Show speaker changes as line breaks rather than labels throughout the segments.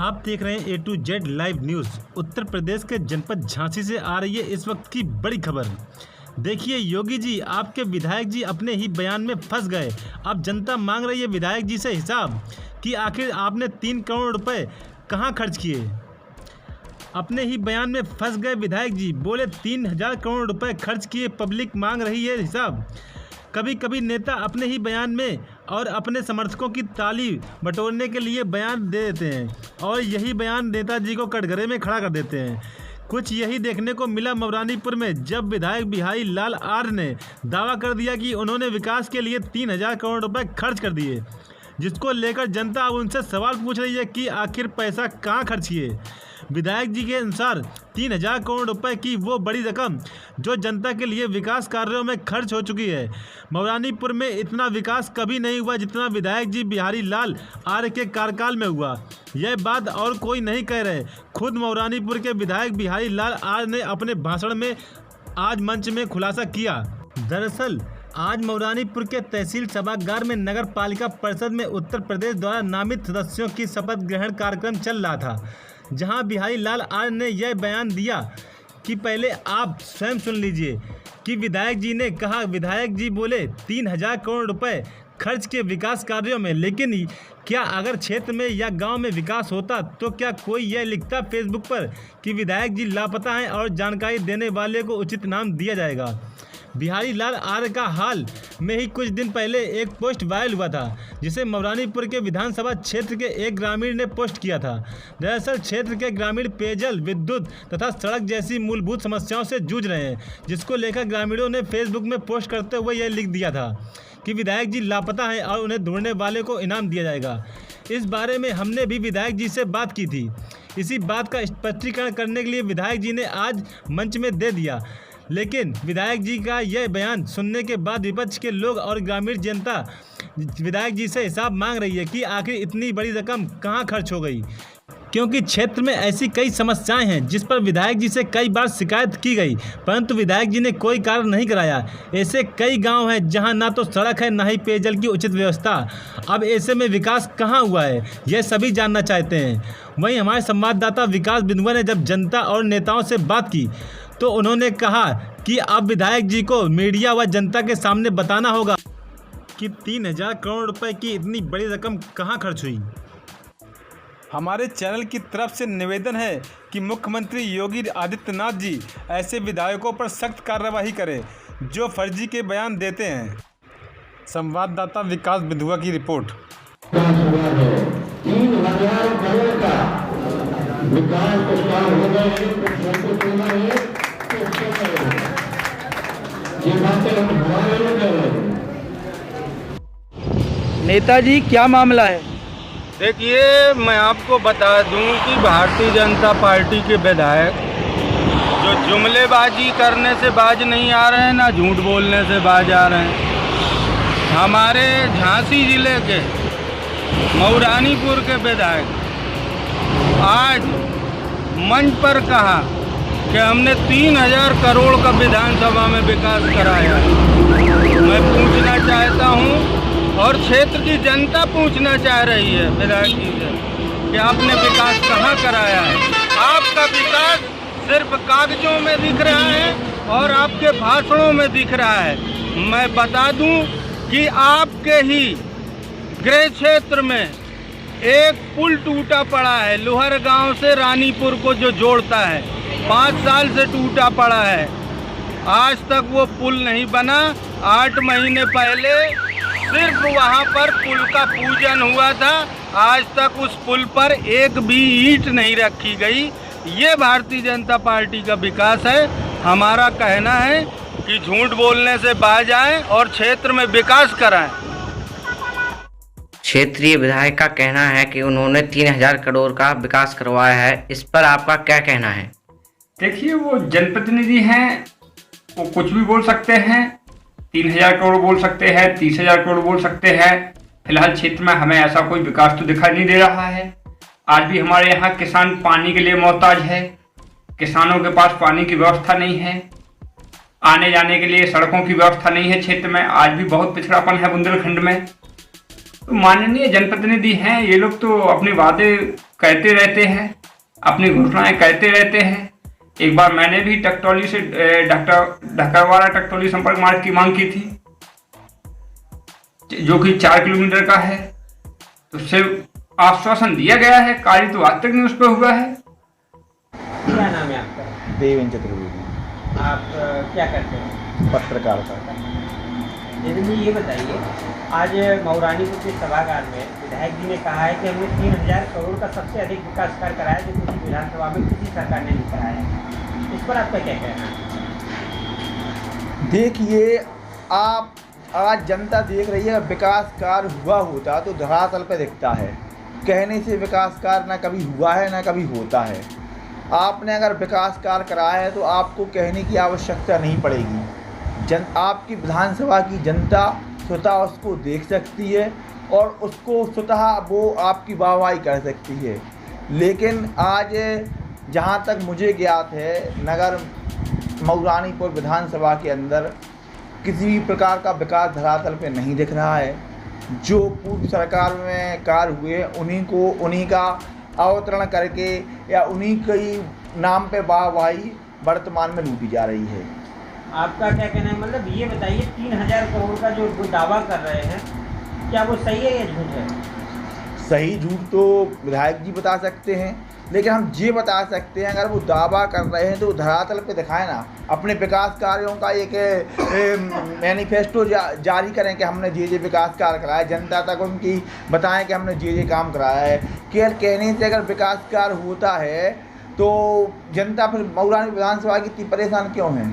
आप देख रहे हैं A to Z live news. Uttar Pradesh के जनपद झांसी से आ रही है इस वक्त की बड़ी खबर। देखिए योगी जी, आपके विधायक जी अपने ही बयान में फंस गए। अब जनता मांग रही है विधायक जी से हिसाब कि आखिर आपने 3 करोड़ रुपए कहां खर्च किए। अपने ही बयान में फंस गए विधायक जी, बोले 3000 करोड़ रुपए खर्च किए, पब्लिक मांग रही है हिसाब। कभी कभी नेता अपने ही बयान में और अपने समर्थकों की ताली बटोरने के लिए बयान दे देते हैं और यही बयान नेताजी को कटघरे में खड़ा कर देते हैं। कुछ यही देखने को मिला मऊरानीपुर में, जब विधायक बिहारी लाल आर्य ने दावा कर दिया कि उन्होंने विकास के लिए 3000 करोड़ रुपए खर्च कर दिए, जिसको लेकर जनता अब उनसे सवाल पूछ रही है कि आखिर पैसा कहाँ खर्च किए। विधायक जी के अनुसार 3000 करोड़ रुपए की वो बड़ी रकम जो जनता के लिए विकास कार्यों में खर्च हो चुकी है। मऊरानीपुर में इतना विकास कभी नहीं हुआ जितना विधायक जी बिहारी लाल आर्य के कार्यकाल में हुआ। यह बात और कोई नहीं कह रहे, खुद मऊरानीपुर के विधायक बिहारी लाल आर्य ने अपने भाषण में आज मंच में खुलासा किया। दरअसल आज मऊरानीपुर के तहसील सभागार में नगर पालिका परिषद में उत्तर प्रदेश द्वारा नामित सदस्यों की शपथ ग्रहण कार्यक्रम चल रहा था, जहां बिहारी लाल आर्य ने यह बयान दिया कि पहले आप स्वयं सुन लीजिए कि विधायक जी ने कहा। विधायक जी बोले 3000 करोड़ रुपए खर्च के विकास कार्यों में, लेकिन क्या अगर क्षेत्र में या गांव में विकास होता तो क्या कोई यह लिखता फेसबुक पर कि विधायक जी लापता हैं और जानकारी देने वाले को उचित नाम दिया जाएगा। बिहारी लाल आर्य का हाल में ही कुछ दिन पहले एक पोस्ट वायरल हुआ था, जिसे मऊरानीपुर के विधानसभा क्षेत्र के एक ग्रामीण ने पोस्ट किया था। दरअसल क्षेत्र के ग्रामीण पेयजल, विद्युत तथा सड़क जैसी मूलभूत समस्याओं से जूझ रहे हैं, जिसको लेकर ग्रामीणों ने फेसबुक में पोस्ट करते हुए यह लिख दिया था कि विधायक जी लापता हैं और उन्हें ढूंढने वाले को इनाम दिया जाएगा। इस बारे में हमने भी विधायक जी से बात की थी। इसी बात का स्पष्टीकरण करने के लिए विधायक जी ने आज मंच में दे दिया, लेकिन विधायक जी का यह बयान सुनने के बाद विपक्ष के लोग और ग्रामीण जनता विधायक जी से हिसाब मांग रही है कि आखिर इतनी बड़ी रकम कहां खर्च हो गई, क्योंकि क्षेत्र में ऐसी कई समस्याएं हैं जिस पर विधायक जी से कई बार शिकायत की गई, परंतु विधायक जी ने कोई कार्य नहीं कराया। ऐसे कई गांव हैं जहां ना तो सड़क है, ना ही पेयजल की उचित व्यवस्था। अब ऐसे में विकास कहां हुआ है, यह सभी जानना चाहते हैं। वहीं हमारे संवाददाता विकास बिंदुआ ने जब जनता और नेताओं से बात की तो उन्होंने कहा कि अब विधायक जी को मीडिया व जनता के सामने बताना होगा कि 3000 करोड़ रुपए की इतनी बड़ी रकम कहां खर्च हुई। हमारे चैनल की तरफ से निवेदन है कि मुख्यमंत्री योगी आदित्यनाथ जी ऐसे विधायकों पर सख्त कार्रवाई करें जो फर्जी के बयान देते हैं। संवाददाता विकास बिंदुआ की रिपोर्ट।
3000 करोड़ का विकास
नेताजी क्या मामला है?
देखिए, मैं आपको बता दूं कि भारतीय जनता पार्टी के विधायक जो जुमलेबाजी करने से बाज नहीं आ रहे हैं, ना झूठ बोलने से बाज आ रहे हैं। हमारे झांसी जिले के मऊरानीपुर के विधायक आज मंच पर कहा कि हमने 3000 करोड़ का विधानसभा में विकास कराया। मैं पूछना चाहता हूं और क्षेत्र की जनता पूछना चाह रही है विधायक जी से कि आपने विकास कहाँ कराया है। आपका विकास सिर्फ कागजों में दिख रहा है और आपके भाषणों में दिख रहा है। मैं बता दूं कि आपके ही गृह क्षेत्र में एक पुल टूटा पड़ा है, लोहर गांव से रानीपुर को जो जोड़ता है, 5 साल से टूटा पड़ा है। आज तक वो पुल नहीं बना। 8 महीने पहले सिर्फ वहाँ पर पुल का पूजन हुआ था। आज तक उस पुल पर एक भी ईंट नहीं रखी गई। ये भारतीय जनता पार्टी का विकास है। हमारा कहना है कि झूठ बोलने से बाज आएं और क्षेत्र में विकास कराएं।
क्षेत्रीय विधायक का कहना है कि उन्होंने 3000 करोड़ का विकास करवाया है, इस पर आपका क्या कहना है?
देखिए, वो जनप्रतिनिधि हैं, वो कुछ भी बोल सकते हैं। 3000 करोड़ बोल सकते हैं, 30,000 करोड़ बोल सकते हैं। फिलहाल क्षेत्र में हमें ऐसा कोई विकास तो दिखाई नहीं दे रहा है। आज भी हमारे यहाँ किसान पानी के लिए मोहताज है। किसानों के पास पानी की व्यवस्था नहीं है, आने जाने के लिए सड़कों की व्यवस्था नहीं है। क्षेत्र में आज भी बहुत पिछड़ापन है बुंदेलखंड में। तो माननीय जनप्रतिनिधि हैं ये लोग, तो अपने वादे कहते रहते हैं, अपनी घोषणाएं कहते रहते हैं। एक बार मैंने भी टकटौली से ढकरवाड़ा टकटौली संपर्क मार्ग की मांग की थी, जो कि 4 किलोमीटर का है, तो उससे आश्वासन दिया गया है, कार्य तो आज तक नहीं उस पर हुआ है।
क्या नाम है आपका?
देवेंद्र चतुर्वेदी।
आप क्या करते हैं?
पत्रकारिता।
देवेंद्र जी, ये बताइए, आज मऊरानीपुर के सभागार में विधायक जी ने कहा है कि हमने 3000 करोड़ का सबसे अधिक विकास कार्य कराया जो किसी विधानसभा में किसी सरकार ने नहीं कराया। इस पर आपका क्या कहना है?
देखिए, आप आज जनता देख रही है, विकास कार्य हुआ होता तो धरातल पे दिखता है। कहने से विकास कार्य ना कभी हुआ है ना कभी होता है। आपने अगर विकास कार्य कराया है तो आपको कहने की आवश्यकता नहीं पड़ेगी। आपकी विधानसभा की जनता स्वतः उसको देख सकती है और उसको स्वतः वो आपकी वाहवाही कर सकती है। लेकिन आज जहाँ तक मुझे ज्ञात है, नगर मऊरानीपुर विधानसभा के अंदर किसी भी प्रकार का विकास धरातल पे नहीं दिख रहा है। जो पूर्व सरकार में कार्य हुए उन्हीं का अवतरण करके या उन्हीं के नाम पे वाहवाही वर्तमान में लूटी जा रही है।
आपका क्या कहना है? मतलब ये बताइए, 3000 करोड़ का जो वो दावा कर रहे हैं, क्या वो सही है या झूठ है?
सही झूठ तो विधायक जी बता सकते हैं, लेकिन हम ये बता सकते हैं अगर वो दावा कर रहे हैं तो धरातल पे दिखाएं ना। अपने विकास कार्यों का एक मैनिफेस्टो जारी करें कि हमने ये विकास कार्य कराया, जनता तक उनकी बताएं कि हमने ये काम कराया है। केवल कहने से अगर विकास कार्य होता है तो जनता फिर मऊरानीपुर विधानसभा की इतनी परेशान क्यों है?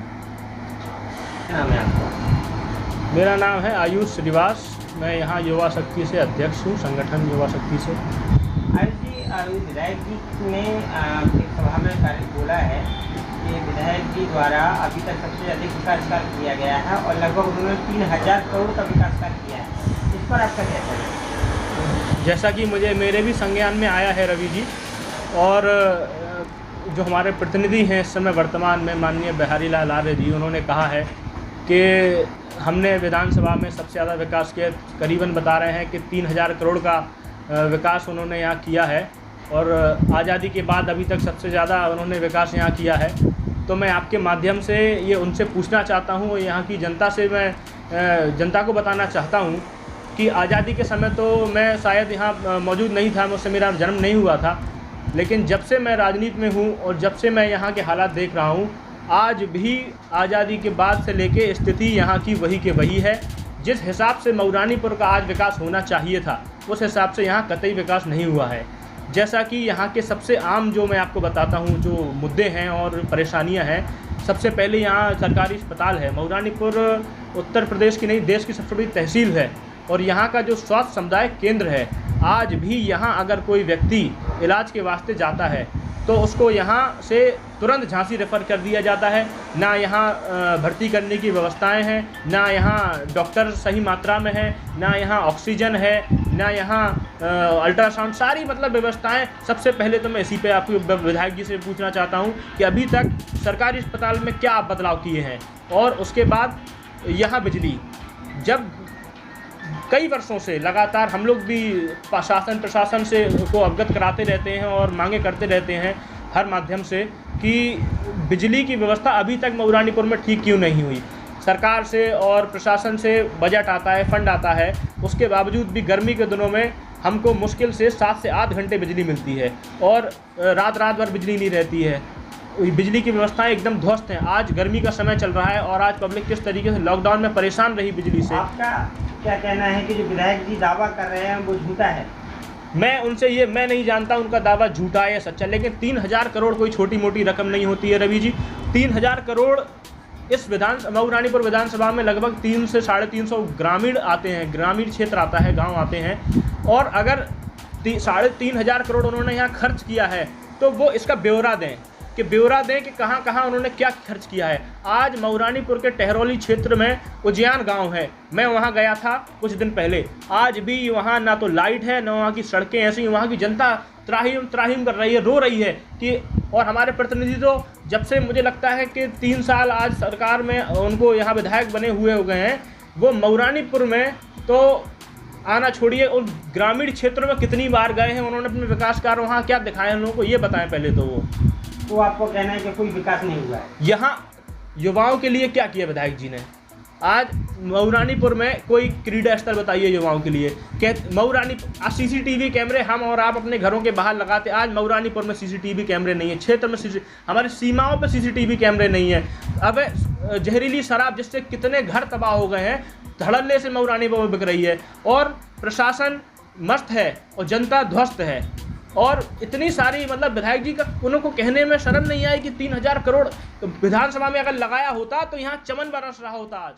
क्या नाम है आपका?
मेरा नाम है आयुष श्रीवास। मैं यहाँ युवा शक्ति से अध्यक्ष हूँ, संगठन युवा शक्ति से।
आयुष जी, विधायक जी ने एक सभा में कार्य बोला है कि विधायक जी द्वारा अभी तक सबसे अधिक विकास कार्य किया गया है और लगभग उन्होंने 3000 करोड़ का विकास कार्य किया है। इस पर आपका क्या कहना है?
जैसा कि मेरे भी संज्ञान में आया है रवि जी, और जो हमारे प्रतिनिधि हैं इस समय वर्तमान में माननीय बिहारी लाल आर्य जी, उन्होंने कहा है कि हमने विधानसभा में सबसे ज़्यादा विकास किया। करीबन बता रहे हैं कि 3000 करोड़ का विकास उन्होंने यहाँ किया है और आज़ादी के बाद अभी तक सबसे ज़्यादा उन्होंने विकास यहाँ किया है। तो मैं आपके माध्यम से ये उनसे पूछना चाहता हूँ, यहाँ की जनता से मैं जनता को बताना चाहता हूँ कि आज़ादी के समय तो मैं शायद यहाँ मौजूद नहीं था, मुझसे मेरा जन्म नहीं हुआ था, लेकिन जब से मैं राजनीति में हूँ और जब से मैं यहाँ के हालात देख रहा हूँ, आज भी आज़ादी के बाद से लेके स्थिति यहाँ की वही के वही है। जिस हिसाब से मऊरानीपुर का आज विकास होना चाहिए था, उस हिसाब से यहाँ कतई विकास नहीं हुआ है। जैसा कि यहाँ के सबसे आम जो मैं आपको बताता हूँ जो मुद्दे हैं और परेशानियाँ हैं, सबसे पहले यहाँ सरकारी अस्पताल है। मऊरानीपुर उत्तर प्रदेश की नहीं, देश की सबसे बड़ी तहसील है और यहाँ का जो स्वास्थ्य समुदाय केंद्र है, आज भी यहाँ अगर कोई व्यक्ति इलाज के वास्ते जाता है तो उसको यहाँ से तुरंत झांसी रेफ़र कर दिया जाता है। ना यहाँ भर्ती करने की व्यवस्थाएं हैं, ना यहाँ डॉक्टर सही मात्रा में है, ना यहाँ ऑक्सीजन है, ना यहाँ अल्ट्रासाउंड, सारी मतलब व्यवस्थाएं। सबसे पहले तो मैं इसी पे आपको विधायक जी से पूछना चाहता हूँ कि अभी तक सरकारी अस्पताल में क्या आप बदलाव किए हैं। और उसके बाद यहाँ बिजली, जब कई वर्षों से लगातार हम लोग भी शासन प्रशासन से को अवगत कराते रहते हैं और मांगे करते रहते हैं हर माध्यम से कि बिजली की व्यवस्था अभी तक मऊरानीपुर में ठीक क्यों नहीं हुई। सरकार से और प्रशासन से बजट आता है, फंड आता है, उसके बावजूद भी गर्मी के दिनों में हमको मुश्किल से 7 से 8 घंटे बिजली मिलती है और रात भर बिजली नहीं रहती है। बिजली की व्यवस्थाएं एकदम ध्वस्त हैं। आज गर्मी का समय चल रहा है और आज पब्लिक किस तरीके से लॉकडाउन में परेशान रही बिजली से।
आपका क्या कहना है कि जो विधायक जी दावा कर रहे हैं वो झूठा है?
मैं नहीं जानता उनका दावा झूठा है या सच्चा, लेकिन 3000 करोड़ कोई छोटी मोटी रकम नहीं होती है रवि जी। 3000 करोड़ इस मऊरानीपुर विधानसभा में लगभग 300 से 350 ग्रामीण आते हैं, ग्रामीण क्षेत्र आता है, गांव आते हैं। और अगर 3500 करोड़ उन्होंने यहाँ खर्च किया है तो वो इसका ब्यौरा दें कि कहाँ कहाँ उन्होंने क्या खर्च किया है। आज मऊरानीपुर के टहरौली क्षेत्र में उज्जैन गांव है, मैं वहां गया था कुछ दिन पहले। आज भी वहां ना तो लाइट है, ना वहां की सड़कें ऐसी, वहां की जनता त्राहिम कर रही है, रो रही है कि। और हमारे प्रतिनिधि तो जब से मुझे लगता है कि 3 साल आज सरकार में उनको यहाँ विधायक बने हुए हो गए हैं, वो मऊरानीपुर में तो आना छोड़िए, और ग्रामीण क्षेत्रों में कितनी बार गए हैं, उन्होंने अपने विकास कार्य वहाँ क्या दिखाए हैं लोगों को, ये बताएं पहले तो
वो आपको कहना है कि कोई विकास नहीं हुआ है।
यहाँ युवाओं के लिए क्या किया विधायक जी ने? आज मऊरानीपुर में कोई क्रीड़ा स्थल बताइए युवाओं के लिए। मऊरानी सीसीटीवी कैमरे हम और आप अपने घरों के बाहर लगाते, आज मऊरानीपुर में सीसीटीवी कैमरे नहीं है, क्षेत्र में हमारी सीमाओं पर सीसीटीवी कैमरे नहीं है। अब जहरीली शराब जिससे कितने घर तबाह हो गए हैं, धड़ल्ले से मऊरानीपुर में बिक रही है, और प्रशासन मस्त है और जनता ध्वस्त है। और इतनी सारी मतलब विधायक जी का उनको कहने में शर्म नहीं आई कि 3000 करोड़ विधानसभा में अगर लगाया होता तो यहाँ चमन बरस रहा होता आज।